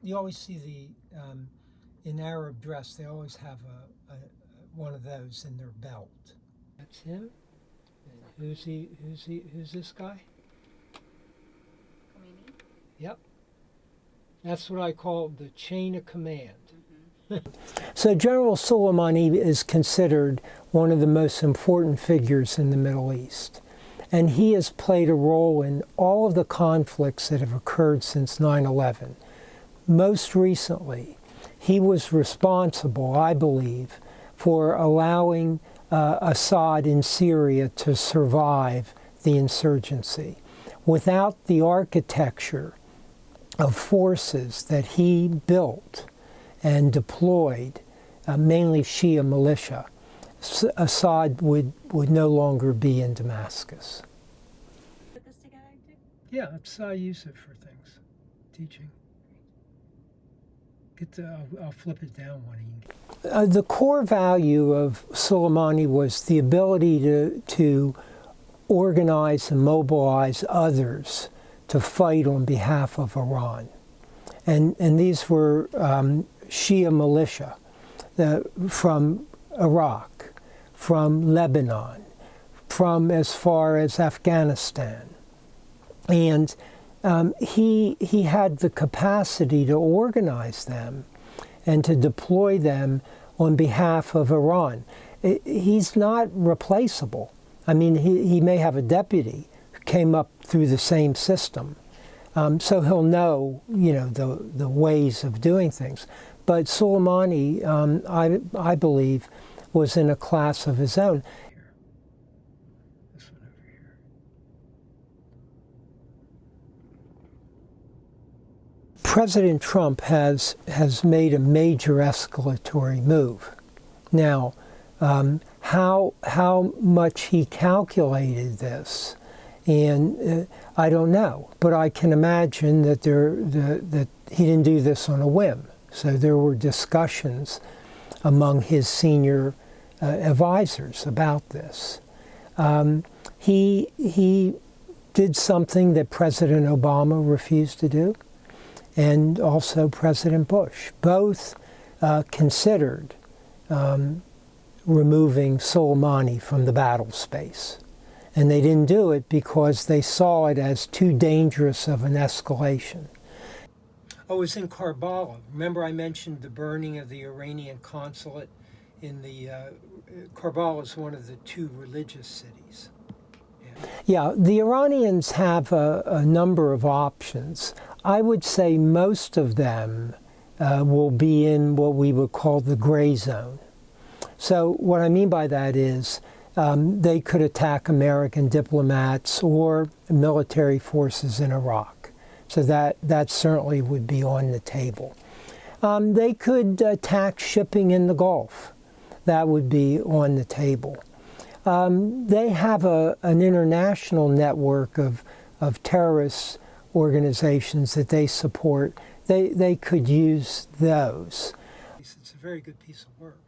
You always see in Arab dress, they always have one of those in their belt. That's him. And who's this guy? Khomeini? Yep. That's what I call the chain of command. So General Soleimani is considered one of the most important figures in the Middle East. And he has played a role in all of the conflicts that have occurred since 9/11. Most recently, he was responsible, I believe, for allowing Assad in Syria to survive the insurgency. Without the architecture of forces that he built and deployed, mainly Shia militia, Assad would no longer be in Damascus. Put this together too? Yeah, I use it for things, teaching. I'll flip it down one. The core value of Soleimani was the ability to organize and mobilize others to fight on behalf of Iran. And these were Shia militia from Iraq, from Lebanon, from as far as Afghanistan. And he had the capacity to organize them and to deploy them on behalf of Iran. He's not replaceable. I mean, he may have a deputy who came up through the same system. So he'll know, the ways of doing things. But Soleimani, I believe, was in a class of his own. This one over here. President Trump has made a major escalatory move. Now, how much he calculated this, and I don't know, but I can imagine that that he didn't do this on a whim. So there were discussions among his senior advisors about this. He did something that President Obama refused to do, and also President Bush. Both considered removing Soleimani from the battle space. And they didn't do it because they saw it as too dangerous of an escalation. I was in Karbala. Remember I mentioned the burning of the Iranian consulate in the... Karbala is one of the two religious cities. Yeah, the Iranians have a number of options. I would say most of them will be in what we would call the gray zone. So what I mean by that is they could attack American diplomats or military forces in Iraq. So that certainly would be on the table. They could attack shipping in the Gulf. That would be on the table. They have an international network of terrorist organizations that they support. They could use those. It's a very good piece of work.